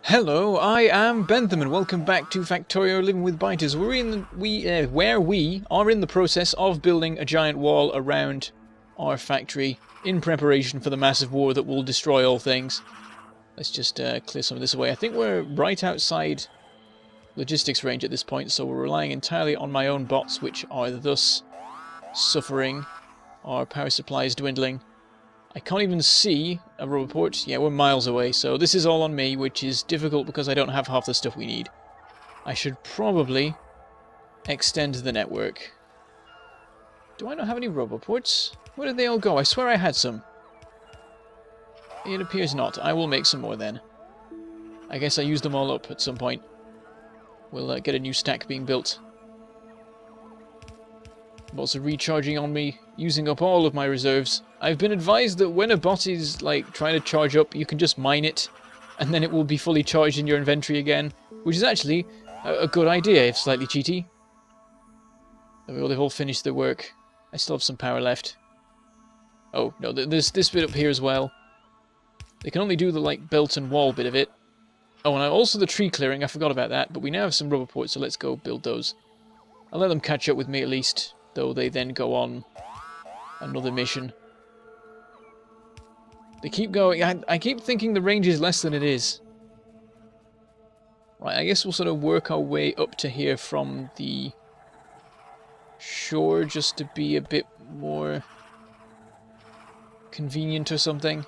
Hello, I am Bentham and welcome back to Factorio Living with Biters. Where we are in the process of building a giant wall around our factory in preparation for the massive war that will destroy all things. Let's just clear some of this away. I think we're right outside logistics range at this point, so we're relying entirely on my own bots, which are thus suffering. Our power supply is dwindling. I can't even see a Rerouting. Yeah, we're miles away, so this is all on me, which is difficult because I don't have half the stuff we need. I should probably extend the network. Do I not have any Rerouting? Where did they all go? I swear I had some. It appears not. I will make some more then. I guess I used them all up at some point. We'll get a new stack being built. Bots are recharging on me, using up all of my reserves. I've been advised that when a bot is like trying to charge up, you can just mine it, and then it will be fully charged in your inventory again, which is actually a good idea, if slightly cheaty. They've all finished their work. I still have some power left. Oh, no, there's this bit up here as well. They can only do the like belt and wall bit of it. Oh, and also the tree clearing, I forgot about that, but we now have some Rerouting, so let's go build those. I'll let them catch up with me at least, though they then go on another mission. They keep going. I keep thinking the range is less than it is. Right, I guess we'll sort of work our way up to here from the shore just to be a bit more convenient or something.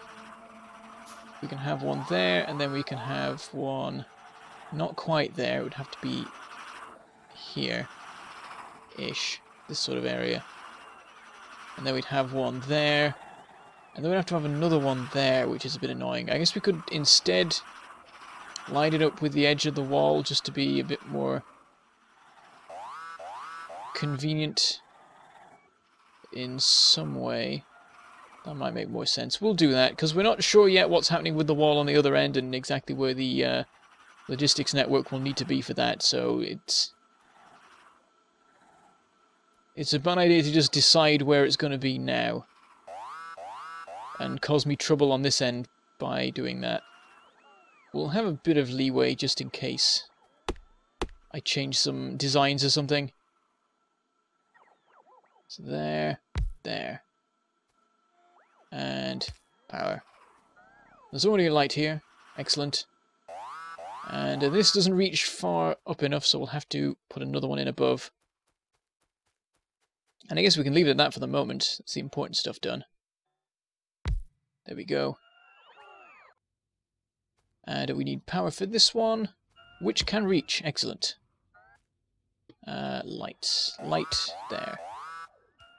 We can have one there, and then we can have one not quite there. It would have to be here-ish, this sort of area. And then we'd have one there. And then we'd have to have another one there, which is a bit annoying. I guess we could instead line it up with the edge of the wall just to be a bit more convenient in some way. That might make more sense. We'll do that, because we're not sure yet what's happening with the wall on the other end and exactly where the logistics network will need to be for that, so it's a bad idea to just decide where it's going to be now and cause me trouble on this end by doing that. We'll have a bit of leeway just in case I change some designs or something. So there, and power. There's already a light here. Excellent. And this doesn't reach far up enough, so we'll have to put another one in above. And I guess we can leave it at that for the moment. It's the important stuff done. There we go. And we need power for this one, which can reach. Excellent. Light. Light there.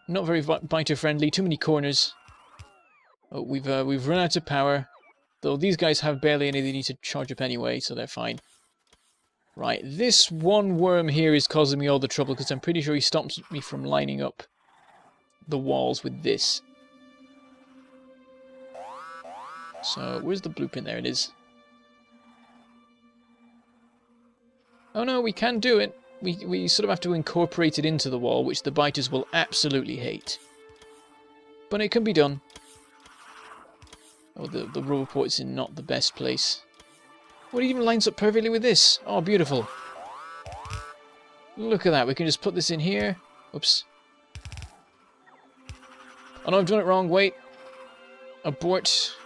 Not very biter friendly. Too many corners. Oh, we've run out of power. Though these guys have barely any they need to charge up anyway, so they're fine. Right, this one worm here is causing me all the trouble because I'm pretty sure he stops me from lining up the walls with this. So, where's the blueprint? There it is. Oh no, we can do it. We sort of have to incorporate it into the wall, which the biters will absolutely hate. But it can be done. Oh, the Rerouting's in not the best place. Well, it even lines up perfectly with this. Oh, beautiful. Look at that. We can just put this in here. Oops. Oh no, I've done it wrong. Wait. Abort.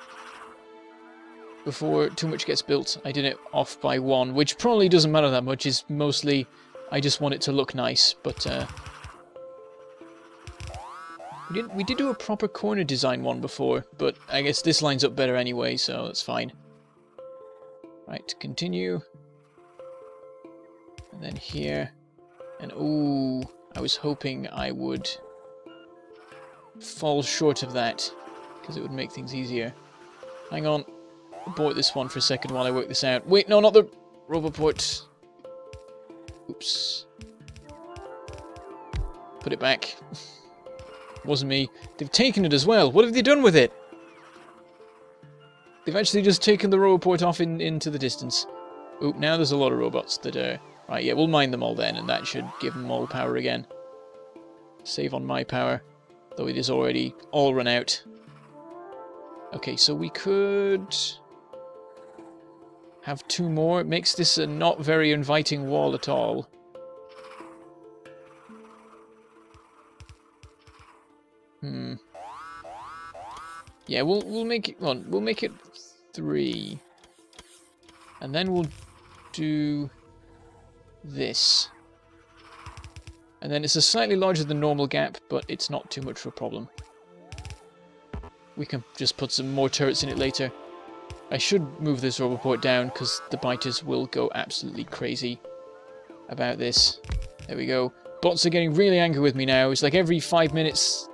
Before too much gets built. I did it off by one, which probably doesn't matter that much. It's mostly I just want it to look nice. But we did do a proper corner design one before, but I guess this lines up better anyway, so that's fine. Right, continue. And then here. And ooh, I was hoping I would fall short of that, because it would make things easier. Hang on. Abort this one for a second while I work this out. Wait, no, not the Rerouting. Oops. Put it back. Wasn't me. They've taken it as well. What have they done with it? They've actually just taken the Rerouting off into the distance. Oop, now there's a lot of robots that are... Right, yeah, we'll mine them all then, and that should give them all power again. Save on my power, though it is already all run out. Okay, so we could... Have 2 more. It makes this a not very inviting wall at all. Yeah, we'll make it. Well, we'll make it 3, and then we'll do this. And then it's a slightly larger than normal gap, but it's not too much of a problem. We can just put some more turrets in it later. I should move this roboport down because the biters will go absolutely crazy about this. There we go. Bots are getting really angry with me now. It's like every 5 minutes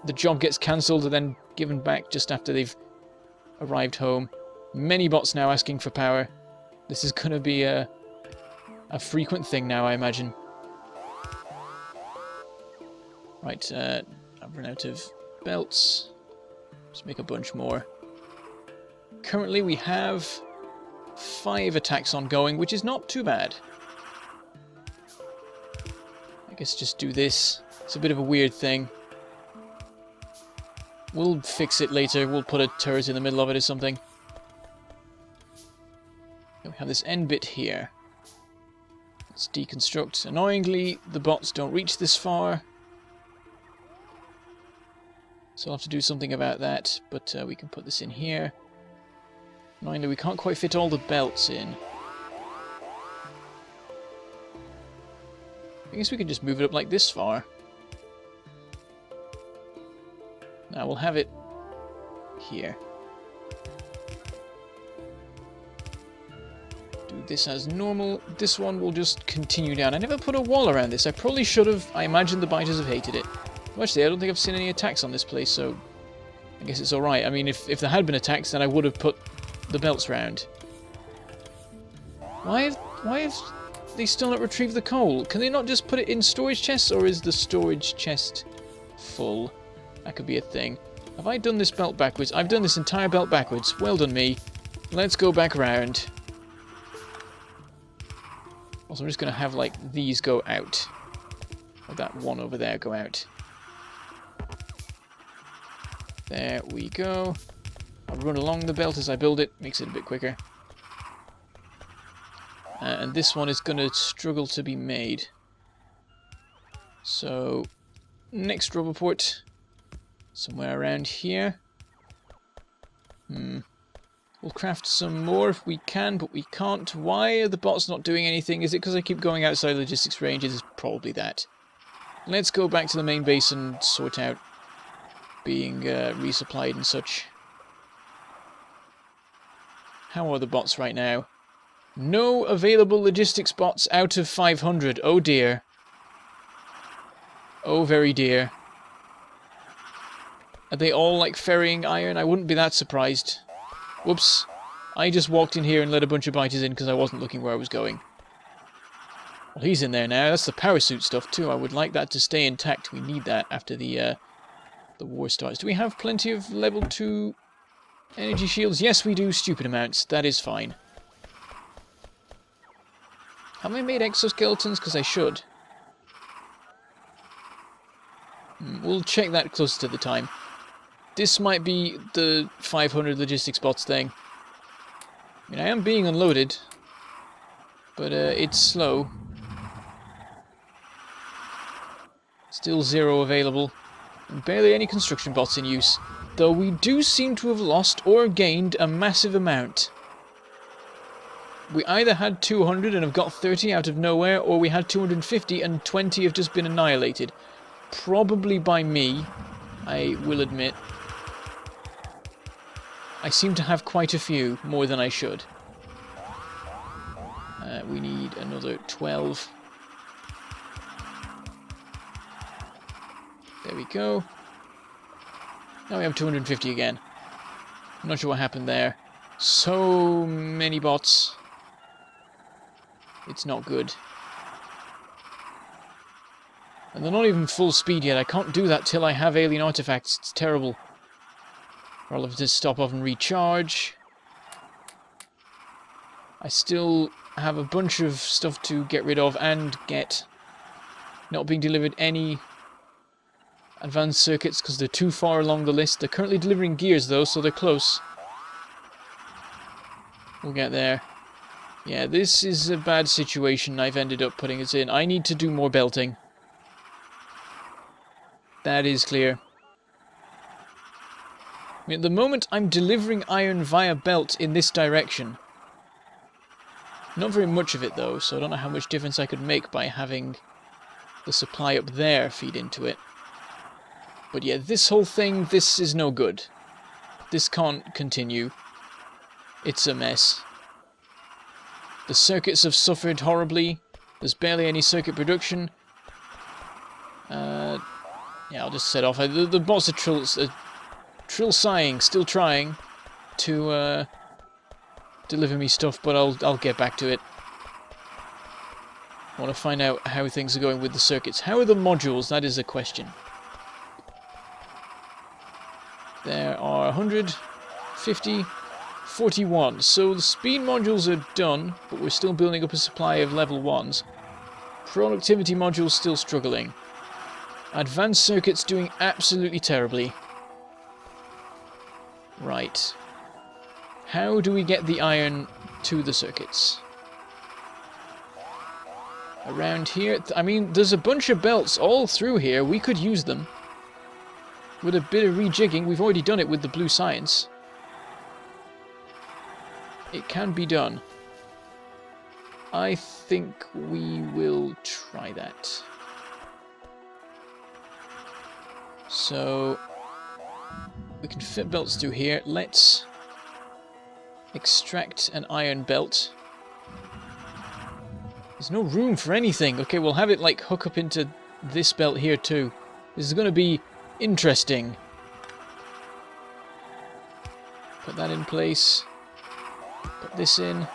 the job gets cancelled and then given back just after they've arrived home. Many bots now asking for power. This is going to be a frequent thing now, I imagine. Right, I've run out of belts. Let's make a bunch more. Currently we have 5 attacks ongoing, which is not too bad. I guess just do this. It's a bit of a weird thing. We'll fix it later. We'll put a turret in the middle of it or something. And we have this end bit here. Let's deconstruct. Annoyingly, the bots don't reach this far. So I'll have to do something about that, but we can put this in here. Annoyingly, we can't quite fit all the belts in. I guess we could just move it up like this far. Now we'll have it here. Do this as normal. This one will just continue down. I never put a wall around this. I probably should have. I imagine the biters have hated it. Actually, I don't think I've seen any attacks on this place, so I guess it's alright. I mean, if there had been attacks, then I would have put the belts round. Why have they still not retrieved the coal? Can they not just put it in storage chests, or is the storage chest full? That could be a thing. Have I done this belt backwards? I've done this entire belt backwards. Well done, me. Let's go back around. Also, I'm just going to have, like, these go out. Or that one over there go out. There we go. I'll run along the belt as I build it. Makes it a bit quicker. And this one is going to struggle to be made. So, next roboport. Somewhere around here. We'll craft some more if we can, but we can't. Why are the bots not doing anything? Is it because I keep going outside logistics range? It is probably that. Let's go back to the main base and sort out being resupplied and such. How are the bots right now? No available logistics bots out of 500. Oh dear. Oh very dear. Are they all like ferrying iron? I wouldn't be that surprised. Whoops. I just walked in here and let a bunch of biters in because I wasn't looking where I was going. Well, he's in there now. That's the power suit stuff too. I would like that to stay intact. We need that after the war starts. Do we have plenty of level 2 energy shields? Yes, we do. Stupid amounts. That is fine. Have I made exoskeletons? Because I should. We'll check that closer to the time. This might be the 500 logistics bots thing. I mean, I am being unloaded, but it's slow. Still 0 available, and barely any construction bots in use, though we do seem to have lost or gained a massive amount. We either had 200 and have got 30 out of nowhere, or we had 250 and 20 have just been annihilated. Probably by me, I will admit. I seem to have quite a few, more than I should. We need another 12. There we go. Now we have 250 again. I'm not sure what happened there. So many bots. It's not good. And they're not even full speed yet. I can't do that till I have alien artifacts. It's terrible. Or I'll have to stop off and recharge. I still have a bunch of stuff to get rid of and get. Not being delivered any advanced circuits because they're too far along the list. They're currently delivering gears though, so they're close. We'll get there. Yeah, this is a bad situation I've ended up putting us in. I need to do more belting. That is clear. I mean, at the moment, I'm delivering iron via belt in this direction. Not very much of it, though, so I don't know how much difference I could make by having the supply up there feed into it. But yeah, this whole thing, this is no good. This can't continue. It's a mess. The circuits have suffered horribly. There's barely any circuit production. Yeah, I'll just set off. The bots are trill sighing, still trying to deliver me stuff, but I'll get back to it. I want to find out how things are going with the circuits. How are the modules? That is a question. There are 100, 50, 41. So the speed modules are done, but we're still building up a supply of level 1s. Productivity modules still struggling. Advanced circuits doing absolutely terribly. Right. How do we get the iron to the circuits? Around here? I mean, there's a bunch of belts all through here. We could use them. With a bit of rejigging, we've already done it with the blue science. It can be done. I think we will try that. So, we can fit belts through here. Let's extract an iron belt. There's no room for anything. Okay, we'll have it like hook up into this belt here too. This is going to be interesting. Put that in place. Put this in.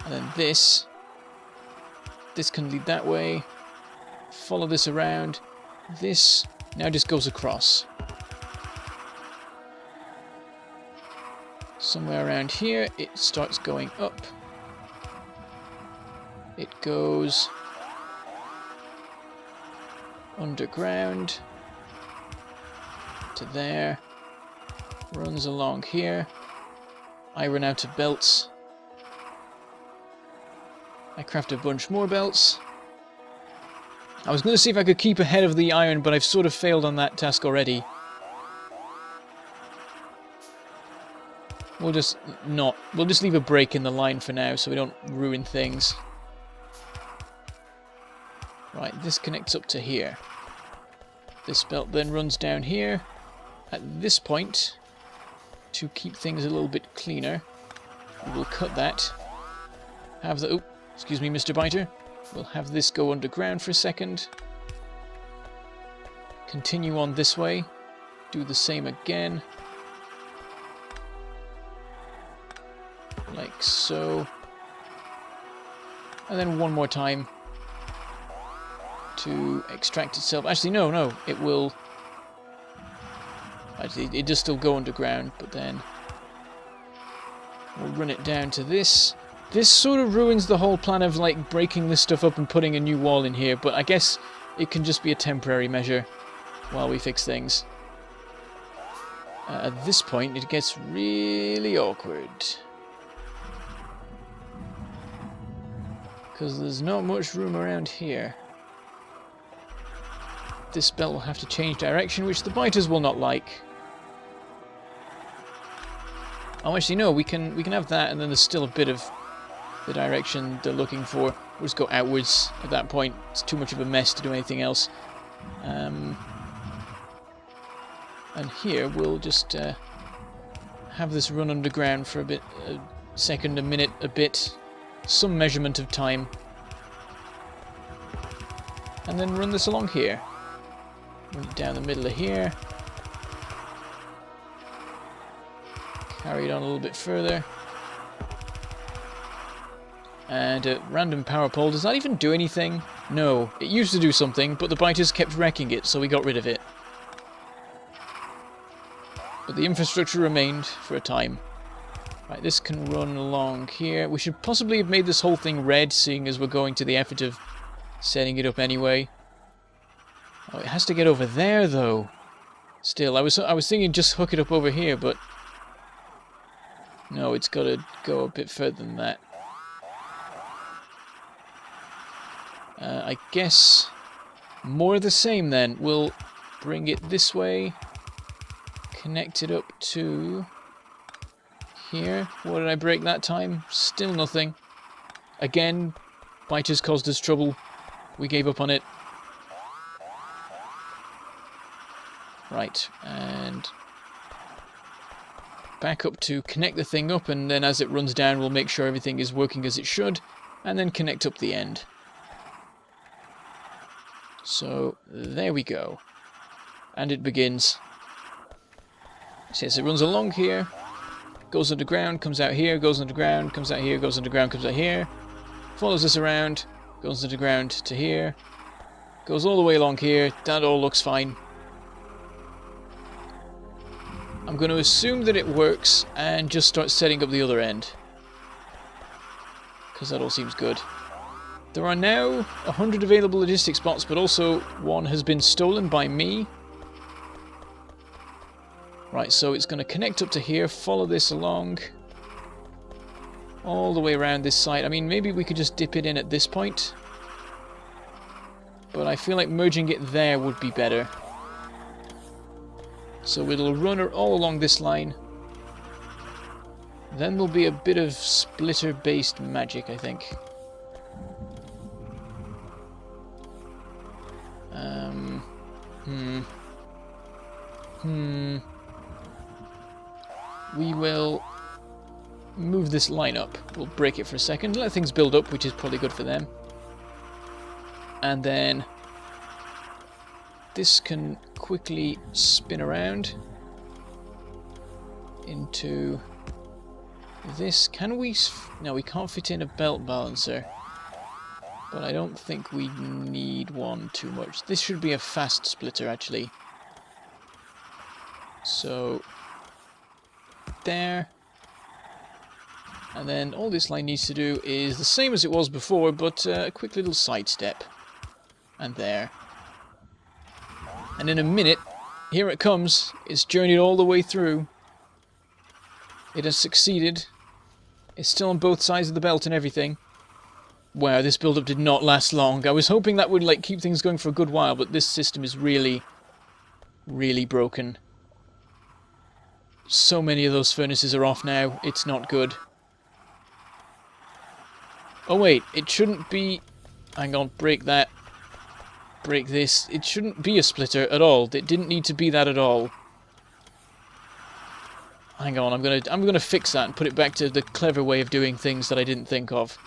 And then this. This can lead that way. Follow this around. This now just goes across. Somewhere around here it starts going up. It goes underground to there. Runs along here. I run out of belts. I craft a bunch more belts. I was going to see if I could keep ahead of the iron, but I've sort of failed on that task already. We'll just leave a break in the line for now so we don't ruin things. Right, this connects up to here. This belt then runs down here. At this point, to keep things a little bit cleaner, we will cut that. Have the... Oh, excuse me, Mr. Biter. We'll have this go underground for a second. Continue on this way. Do the same again. Like so. And then one more time to extract itself. Actually, no, it will... Actually, it does still go underground, but then we'll run it down to this. This sort of ruins the whole plan of, like, breaking this stuff up and putting a new wall in here, but I guess it can just be a temporary measure while we fix things. At this point, it gets really awkward. Because there's not much room around here. This belt will have to change direction, which the biters will not like. Oh, actually, no, we can have that, and then there's still a bit of the direction they're looking for. We'll just go outwards at that point. It's too much of a mess to do anything else. And here we'll just have this run underground for a bit, a second, a minute, a bit, some measurement of time, and then run this along here. Run it down the middle of here. Carry it on a little bit further. And a random power pole. Does that even do anything? No. It used to do something, but the biters kept wrecking it, so we got rid of it. But the infrastructure remained for a time. Right, this can run along here. We should possibly have made this whole thing red, seeing as we're going to the effort of setting it up anyway. Oh, it has to get over there, though. Still, I was thinking just hook it up over here, but No, it's got to go a bit further than that. I guess more of the same then. We'll bring it this way. Connect it up to here. What did I break that time? Still nothing. Again, biters caused us trouble. We gave up on it. Right, and back up to connect the thing up, and then as it runs down we'll make sure everything is working as it should, and then connect up the end. So there we go. And it begins. Since it runs along here, goes underground, comes out here, goes underground, comes out here, goes underground, comes out here, follows us around, goes underground to here, goes all the way along here. That all looks fine. I'm going to assume that it works and just start setting up the other end, because that all seems good. There are now 100 available logistic spots, but also one has been stolen by me. Right, so it's going to connect up to here, follow this along, all the way around this side. I mean, maybe we could just dip it in at this point, but I feel like merging it there would be better. So it'll run all along this line. Then there'll be a bit of splitter-based magic, I think. We will move this line up. We'll break it for a second, let things build up, which is probably good for them. And then this can quickly spin around into this. Can we... No, we can't fit in a belt balancer. But I don't think we need one too much. This should be a fast splitter, actually. So there. And then all this line needs to do is the same as it was before, but a quick little sidestep. And there. And in a minute, here it comes. It's journeyed all the way through. It has succeeded. It's still on both sides of the belt and everything. Wow, this build-up did not last long. I was hoping that would like keep things going for a good while, but this system is really, really broken. So many of those furnaces are off now. It's not good. Oh wait, it shouldn't be... Hang on, break that. Break this. It shouldn't be a splitter at all. It didn't need to be that at all. Hang on, I'm gonna fix that and put it back to the clever way of doing things that I didn't think of.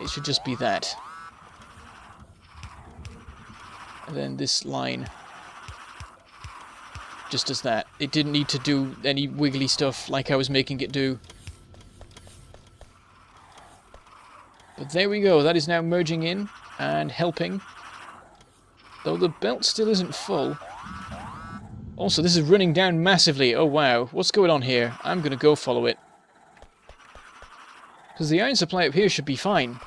It should just be that. And then this line just does that. It didn't need to do any wiggly stuff like I was making it do. But there we go. That is now merging in and helping. Though the belt still isn't full. Also, this is running down massively. Oh wow, what's going on here? I'm gonna go follow it. Because the iron supply up here should be fine.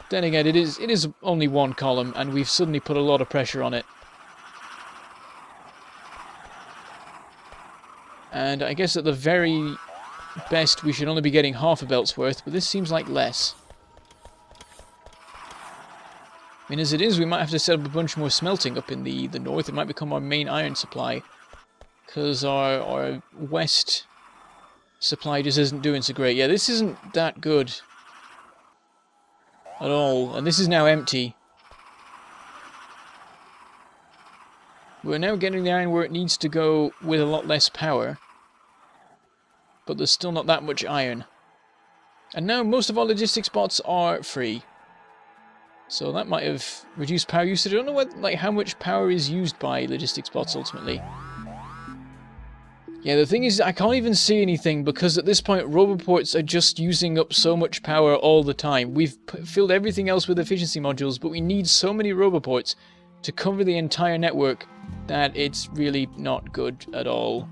Then again, it is only one column, and we've suddenly put a lot of pressure on it. And I guess at the very best, we should only be getting half a belt's worth, but this seems like less. I mean, as it is, we might have to set up a bunch more smelting up in the north. It might become our main iron supply, because our west supply just isn't doing so great. Yeah, this isn't that good at all, and this is now empty. We're now getting the iron where it needs to go with a lot less power, but there's still not that much iron. And now most of our logistics spots are free. So that might have reduced power usage. I don't know what, like, how much power is used by logistics spots ultimately. Yeah, the thing is, I can't even see anything because at this point, roboports are just using up so much power all the time. We've filled everything else with efficiency modules, but we need so many roboports to cover the entire network that it's really not good at all.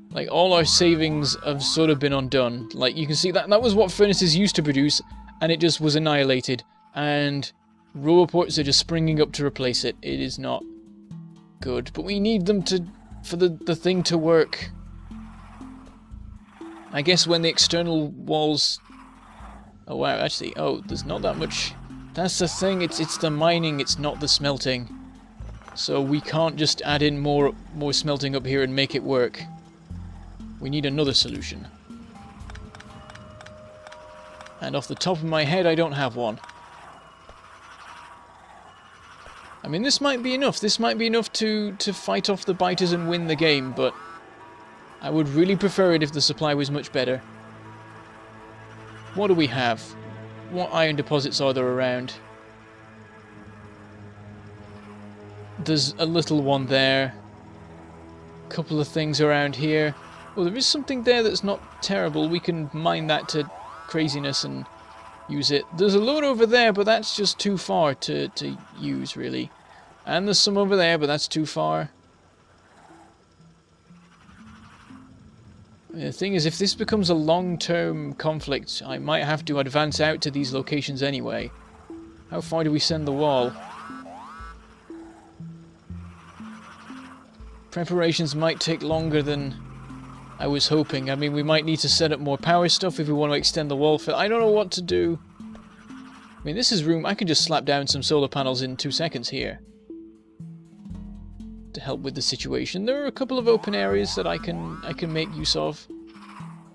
Like, all our savings have sort of been undone. Like, you can see that was what furnaces used to produce, and it just was annihilated. And roboports are just springing up to replace it. It is not good, but we need them to for the thing to work. I guess when the external walls... Oh wow, actually, oh, there's not that much... That's the thing, it's the mining, it's not the smelting. So we can't just add in more smelting up here and make it work. We need another solution. And off the top of my head, I don't have one. I mean, this might be enough. This might be enough to fight off the biters and win the game, but I would really prefer it if the supply was much better. What do we have? What iron deposits are there around? There's a little one there. A couple of things around here. Oh, there is something there that's not terrible. We can mine that to craziness and use it. There's a load over there, but that's just too far to use, really. And there's some over there, but that's too far. The thing is, if this becomes a long-term conflict, I might have to advance out to these locations anyway. How far do we send the wall? Preparations might take longer than I was hoping. I mean, we might need to set up more power stuff if we want to extend the wall. I don't know what to do. I mean, this is room... I can just slap down some solar panels in 2 seconds here to help with the situation. There are a couple of open areas that I can make use of,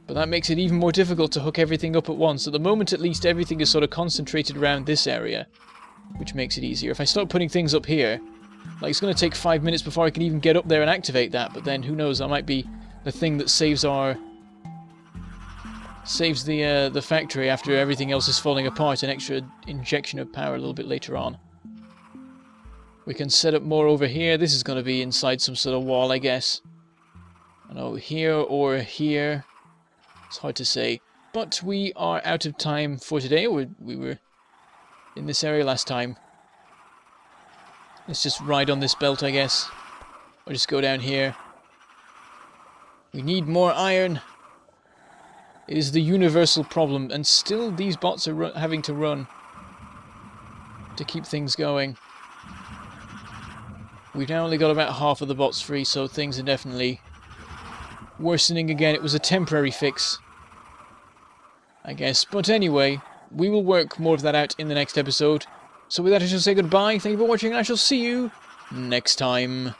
but that makes it even more difficult to hook everything up at once. At the moment, at least, everything is sort of concentrated around this area, which makes it easier. If I start putting things up here, like, it's going to take 5 minutes before I can even get up there and activate that, but then who knows, that might be the thing that saves the factory after everything else is falling apart, an extra injection of power a little bit later on. We can set up more over here. This is going to be inside some sort of wall, I guess. I don't know, here or here. It's hard to say. But we are out of time for today. We were in this area last time. Let's just ride on this belt, I guess. Or just go down here. We need more iron. It is the universal problem. And still these bots are having to run to keep things going. We've now only got about half of the bots free, so things are definitely worsening again. It was a temporary fix, I guess. But anyway, we will work more of that out in the next episode. So with that, I shall say goodbye. Thank you for watching, and I shall see you next time.